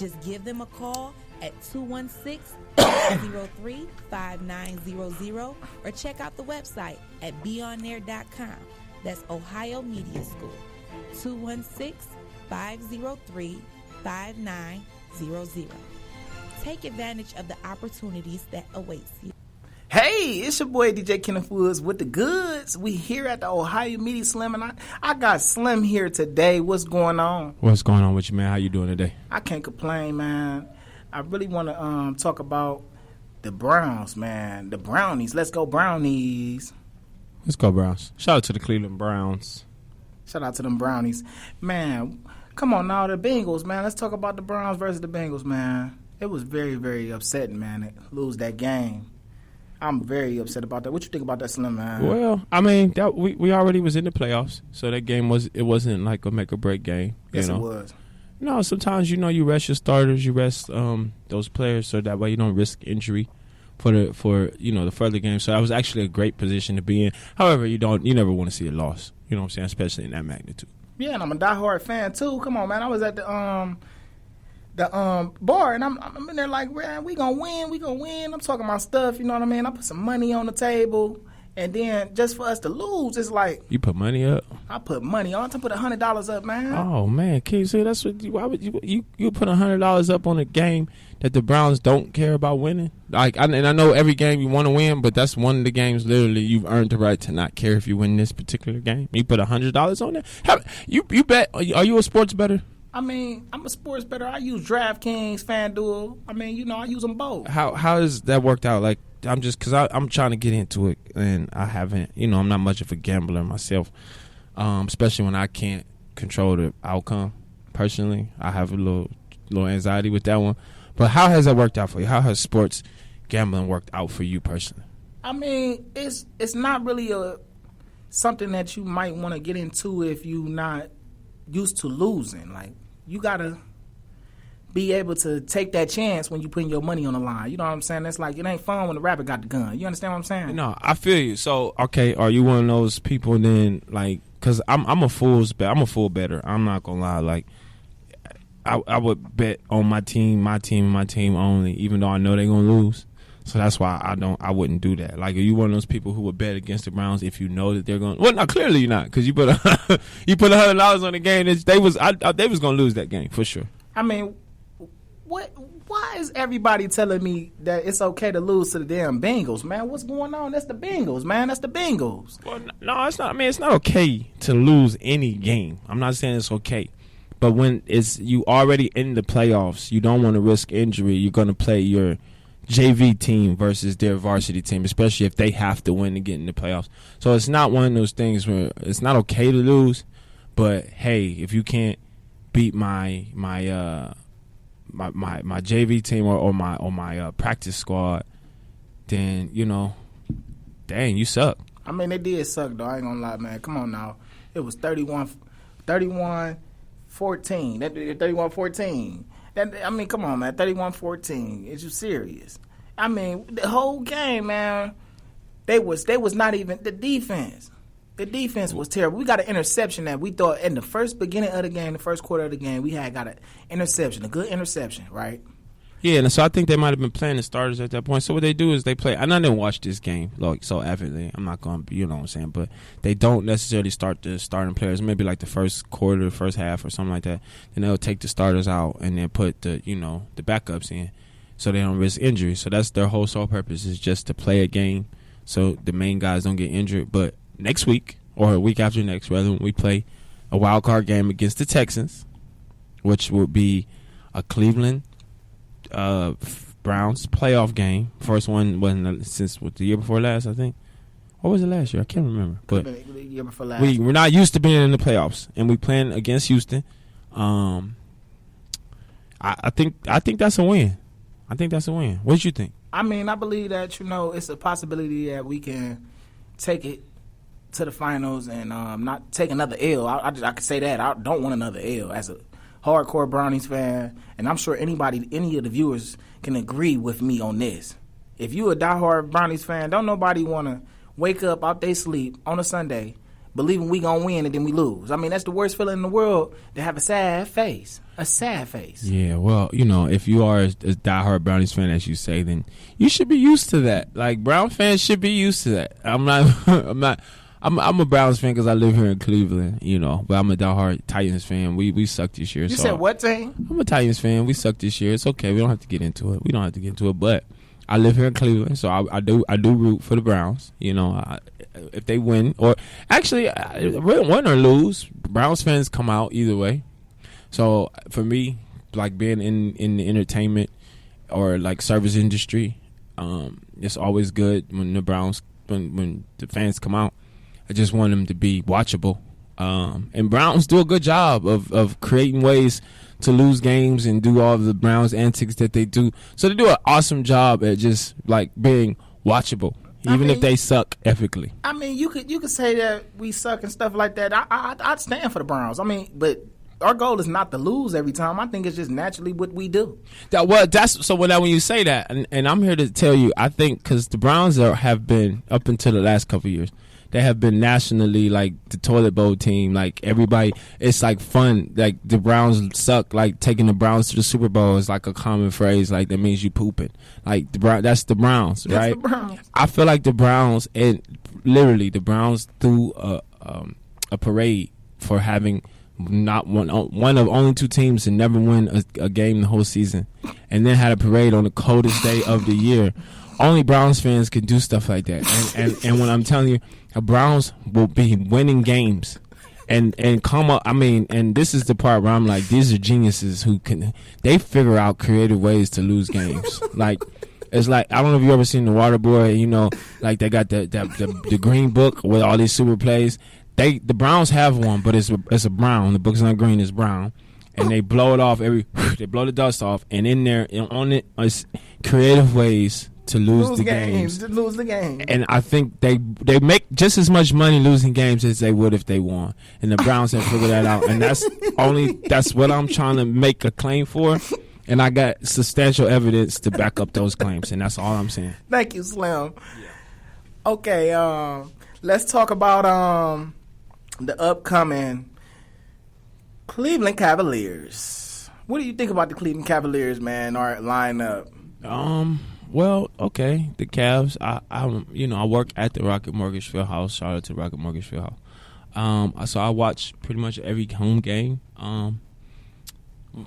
Just give them a call at 216-503-5900 or check out the website at beonair.com. That's Ohio Media School. 216-503-5900. Take advantage of the opportunities that awaits you. Hey, it's your boy DJ Kenneth Woods with the goods. We here at the Ohio Media Slim, and I got Slim here today. What's going on? What's going on with you, man? How you doing today? I can't complain, man. I really want to talk about the Browns, man. The Brownies. Let's go Brownies. Let's go Browns. Shout out to the Cleveland Browns. Shout out to them Brownies. Man, come on now, the Bengals, man. Let's talk about the Browns versus the Bengals, man. It was very, very upsetting, man, to lose that game. I'm very upset about that. What you think about that, Slim, man? Well, I mean, we already was in the playoffs, so that game wasn't like a make or break game. Yes, it was. No, sometimes you rest your starters, you rest those players, so that way you don't risk injury for the further game. So that was actually a great position to be in. However, you never want to see a loss. You know what I'm saying, especially in that magnitude. Yeah, and I'm a diehard fan too. Come on, man. I was at the bar, and I'm in there like, man, we gonna win. I'm talking about stuff, you know what I mean? I put some money on the table, and then just for us to lose, it's like, you put money up. I put money on. I put $100 up, man. Oh man, can you see that's what? Why would you put $100 up on a game that the Browns don't care about winning? Like, and I know every game you want to win, but that's one of the games literally you've earned the right to not care if you win this particular game. You put $100 on it. You bet? Are you a sports bettor? I mean, I'm a sports bettor. I use DraftKings, FanDuel. I mean, I use them both. How has that worked out? Like, because I'm trying to get into it, and I haven't. I'm not much of a gambler myself, especially when I can't control the outcome. Personally, I have a little anxiety with that one. But how has that worked out for you? How has sports gambling worked out for you personally? I mean, it's not really something that you might want to get into if you're not used to losing. Like, you gotta be able to take that chance when you putting your money on the line. You know what I'm saying? It's like, it ain't fun when the rabbit got the gun. You understand what I'm saying? No, I feel you. So, okay, are you one of those people then, like, because I'm a full better. I'm not gonna lie. Like, I would bet on my team only, even though I know they're gonna lose. So that's why I wouldn't do that. Like, are you one of those people who would bet against the Browns if you know that they're going? Well, no, clearly you're not, because you put $100 on the game. They was going to lose that game for sure. I mean, why is everybody telling me that it's okay to lose to the damn Bengals, man? What's going on? That's the Bengals, man. That's the Bengals. Well, no, it's not. I mean, it's not okay to lose any game. I'm not saying it's okay. But when you already in the playoffs, you don't want to risk injury. You're going to play your JV team versus their varsity team, especially if they have to win to get in the playoffs. So it's not one of those things where it's not okay to lose, but hey, if you can't beat my JV team or my practice squad, then dang, you suck. I mean, they did suck though. I ain't gonna lie, man. Come on now, it was 31-14. 31-14. I mean, come on, man. 31-14. Is you serious? I mean, the whole game, man, they was not even the defense. The defense was terrible. We got an interception that we thought in the first beginning of the game, the first quarter of the game, we had got an interception, a good interception, right? Yeah, and so I think they might have been playing the starters at that point. So what they do is they play. And I didn't watch this game like so avidly. I'm not going to, you know what I'm saying. But they don't necessarily start the starting players. Maybe like the first quarter, first half or something like that. Then they'll take the starters out and then put the backups in so they don't risk injury. So that's their whole sole purpose, is just to play a game so the main guys don't get injured. But next week, or a week after next, rather, when we play a wild card game against the Texans, which would be a Cleveland Browns playoff game. First one wasn't since the year before last, I think. Or was it last year? I can't remember. But the year before last. We're not used to being in the playoffs, and we playing against Houston. I think that's a win. I think that's a win. What do you think? I mean, I believe that it's a possibility that we can take it to the finals and not take another L. I could say that I don't want another L as a hardcore Brownies fan, and I'm sure any of the viewers can agree with me on this. If you a diehard Brownies fan, don't nobody want to wake up out their sleep on a Sunday, believing we gonna win and then we lose. I mean, that's the worst feeling in the world, to have a sad face. A sad face. Yeah, well, if you are a diehard Brownies fan, as you say, then you should be used to that. Like, Brown fans should be used to that. I'm a Browns fan because I live here in Cleveland, but I'm a diehard Titans fan. We sucked this year. You said what team? I'm a Titans fan. We sucked this year. It's okay. We don't have to get into it. But I live here in Cleveland, so I do root for the Browns. If they win, or actually, win or lose, Browns fans come out either way. So for me, like being in the entertainment or like service industry, it's always good when the Browns when the fans come out. I just want them to be watchable, and Browns do a good job of creating ways to lose games and do all of the Browns antics that they do. So they do an awesome job at just like being watchable, even if they suck ethically. I mean, you could say that we suck and stuff like that. I'd stand for the Browns. I mean, but our goal is not to lose every time. I think it's just naturally what we do. When you say that, and I'm here to tell you, I think because the Browns have been, up until the last couple of years, they have been nationally like the toilet bowl team. Like everybody, it's like fun. Like the Browns suck. Like taking the Browns to the Super Bowl is like a common phrase. Like that means you pooping. Like that's the Browns, right? That's the Browns. I feel like the Browns, and literally the Browns threw a parade for having not one of only two teams to never win a game the whole season, and then had a parade on the coldest day of the year. Only Browns fans can do stuff like that, and when I'm telling you, the Browns will be winning games, and come up. I mean, and this is the part where I'm like, these are geniuses who they figure out creative ways to lose games. Like it's like, I don't know if you ever seen The Water Boy. Like they got the green book with all these super plays. The Browns have one, but it's a brown. The book's not green, it's brown. And they blow it off they blow the dust off, and in there on it is creative ways to lose the games. To lose the game. And I think they make just as much money losing games as they would if they won. And the Browns have figured that out. And that's what I'm trying to make a claim for. And I got substantial evidence to back up those claims, and that's all I'm saying. Thank you, Slim. Yeah. Okay, let's talk about the upcoming Cleveland Cavaliers. What do you think about the Cleveland Cavaliers, man? Our lineup. Well, okay, the Cavs. I work at the Rocket Mortgage Fieldhouse. Shout out to Rocket Mortgage Fieldhouse. So I watch pretty much every home game.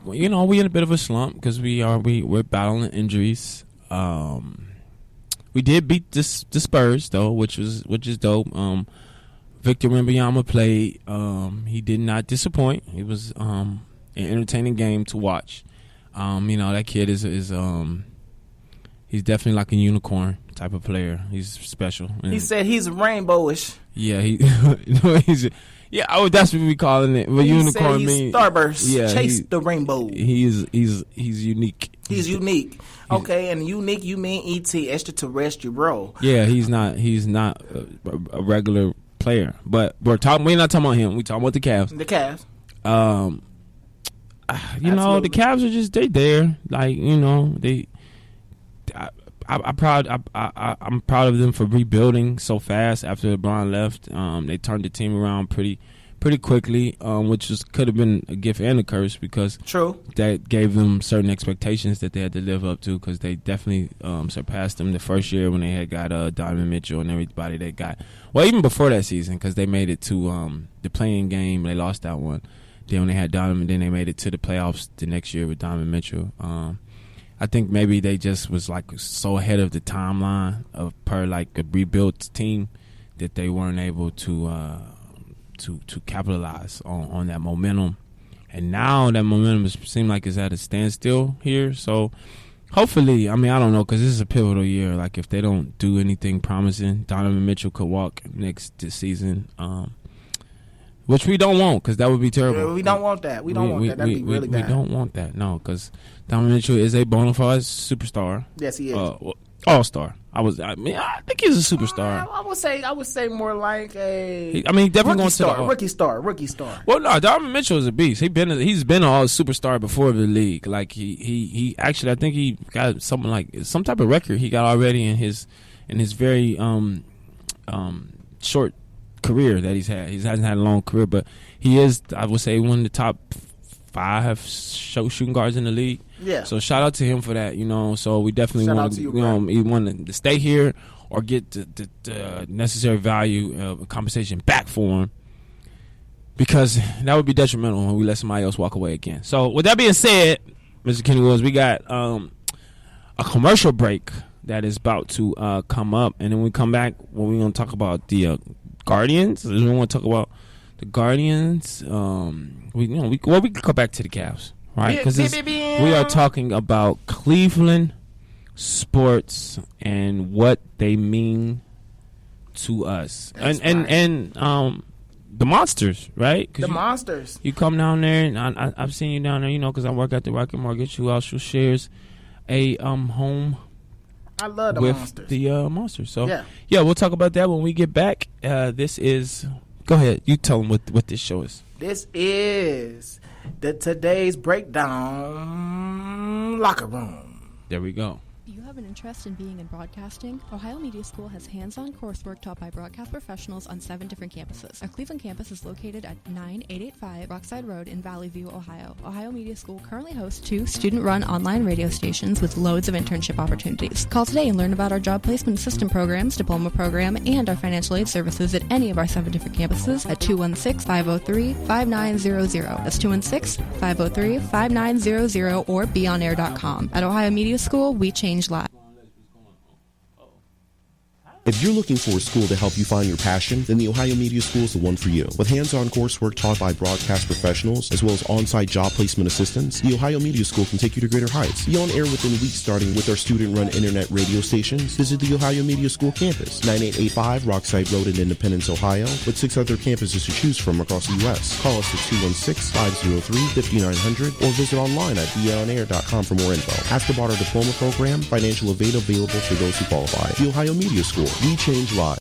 We in a bit of a slump because we're battling injuries. We did beat the Spurs though, which is dope. Victor Wembanyama played. He did not disappoint. It was an entertaining game to watch. That kid is he's definitely like a unicorn type of player. He's special. He said he's rainbowish. Yeah, that's what we calling it. But unicorn means starburst. Yeah, chase the rainbow. He's unique. He's unique. Okay, and unique you mean ET, extraterrestrial, bro. Yeah, he's not a regular player. But we're not talking about him. We're talking about the Cavs. The Cavs. The Cavs are just there. Like, they. I'm proud of them for rebuilding so fast after LeBron left. They turned the team around pretty quickly, which could have been a gift and a curse because that gave them certain expectations that they had to live up to because they definitely surpassed them the first year when they had got Donovan Mitchell and everybody they got. Well, even before that season because they made it to the play-in game. They lost that one. Then when they had Donovan, then they made it to the playoffs the next year with Donovan Mitchell. I think maybe they just was like so ahead of the timeline of per like a rebuilt team that they weren't able to capitalize on that momentum. And now that momentum seems like it's at a standstill here. So hopefully, I don't know, because this is a pivotal year. Like if they don't do anything promising, Donovan Mitchell could walk this season. Which we don't want, because that would be terrible. We don't want that. We don't want that. That'd be really bad. We don't want that, no, because Donovan Mitchell is a bona fide superstar. Yes, he is. All-star. I think he's a superstar. I would say more like a. Definitely going to rookie star. Well, no, Donovan Mitchell is a beast. He's been a all-superstar before the league. Like he actually, I think he got something like some type of record he got already in his very short career that he's had. He hasn't had a long career, but he is, I would say, one of the top 5 shooting guards in the league. Yeah. So shout out to him for that. So we definitely want to, he wanted to stay here or get the necessary value of compensation back for him, because that would be detrimental when we let somebody else walk away again. So with that being said, Mr. Kenny Williams, we got a commercial break that is about to come up, and then when we come back, we're going to talk about the Guardians. We want to talk about the Guardians. We can go back to the Cavs, right? Because we are talking about Cleveland sports and what they mean to us. That's and the Monsters, right? The Monsters. You come down there, and I've seen you down there, because I work at the Rocket Mortgage, who also shares a home. I love the with Monsters. The Monsters. So yeah, we'll talk about that when we get back. This is. Go ahead. You tell them what this show is. This is today's breakdown locker room. There we go. Do you have an interest in being in broadcasting? Ohio Media School has hands-on coursework taught by broadcast professionals on 7 different campuses. Our Cleveland campus is located at 9885 Rockside Road in Valley View, Ohio. Ohio Media School currently hosts 2 student-run online radio stations with loads of internship opportunities. Call today and learn about our job placement assistant programs, diploma program, and our financial aid services at any of our 7 different campuses at 216-503-5900. That's 216-503-5900 or beonair.com. At Ohio Media School, we change lives. If you're looking for a school to help you find your passion, then the Ohio Media School is the one for you. With hands-on coursework taught by broadcast professionals, as well as on-site job placement assistants, the Ohio Media School can take you to greater heights. Be on air within weeks starting with our student-run internet radio stations. Visit the Ohio Media School campus, 9885 Rockside Road in Independence, Ohio, with 6 other campuses to choose from across the U.S. Call us at 216-503-5900 or visit online at beonair.com for more info. Ask about our diploma program, financial aid available for those who qualify. The Ohio Media School. We change lives.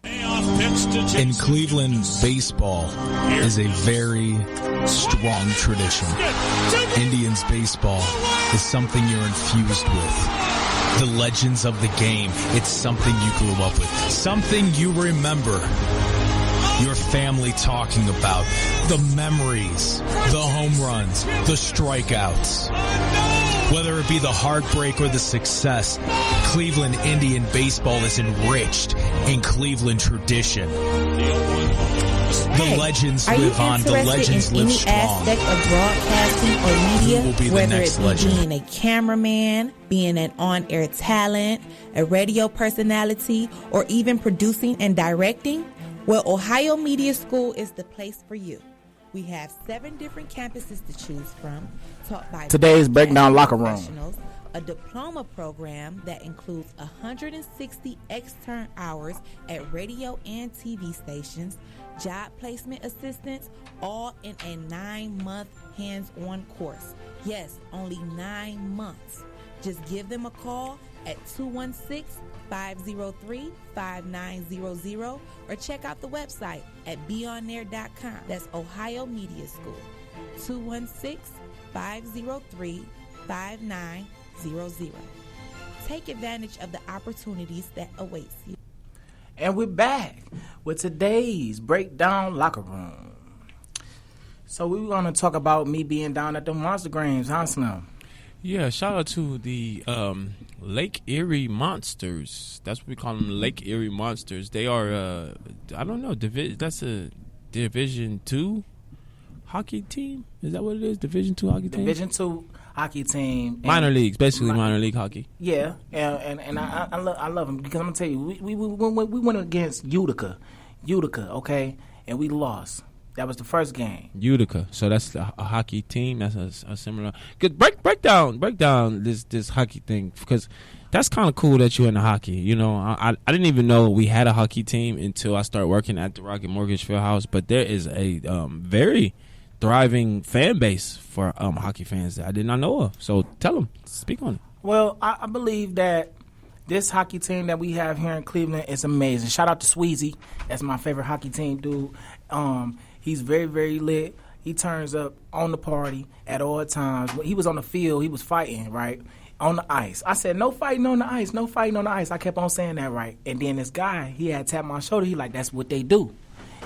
In Cleveland, baseball is a very strong tradition. Indians baseball is something you're infused with. The legends of the game, it's something you grew up with. Something you remember your family talking about. The memories, the home runs, the strikeouts. Whether it be the heartbreak or the success, Cleveland Indian baseball is enriched in Cleveland tradition. The legends live on. The legends live strong. Aspect of broadcasting or media, will be the whether next it be legend. being a cameraman, being an on-air talent, a radio personality, or even producing and directing, well, Ohio Media School is the place for you. We have 7 different campuses to choose from, taught by Today's breakdown locker room. professionals, a diploma program that includes 160 extern hours at radio and TV stations, job placement assistance, all in a 9-month hands-on course. Yes, only 9 months. Just give them a call at 216-503-5900 or check out the website at beonair.com. That's Ohio Media School. 216-503-5900. Take advantage of the opportunities that awaits you. And we're back with today's breakdown locker room. So we're going to talk about me being down at the Monster Games, huh, Slim? Yeah, shout out to the Lake Erie Monsters. That's what we call them, Lake Erie Monsters. They are, I don't know, that's a Division II hockey team? Is that what it is? Division II hockey team? Division II hockey team. Minor leagues, basically minor league hockey. Yeah, and I love them because I'm going to tell you, we went against Utica, okay, and we lost. That was the first game. Utica. So that's a hockey team. That's a similar. Good. Break down this hockey thing, because that's kind of cool that you're into hockey. You know, I didn't even know we had a hockey team until I started working at the Rocket Mortgage Fieldhouse. But there is a very thriving fan base for hockey fans that I did not know of. So tell them, speak on it. Well, I believe that this hockey team that we have here in Cleveland is amazing. Shout out to Sweezy. That's my favorite hockey team dude. He's very, very lit. He turns up on the party at all times. When he was on the field, he was fighting, right, on the ice. I said, no fighting on the ice, no fighting on the ice. I kept on saying that, right. And then this guy, he had tapped my shoulder. He like, that's what they do.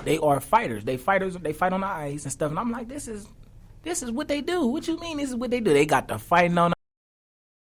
they are fighters. They fight on the ice and stuff. And I'm like, this is what they do. What you mean this is what they do? They got the fighting on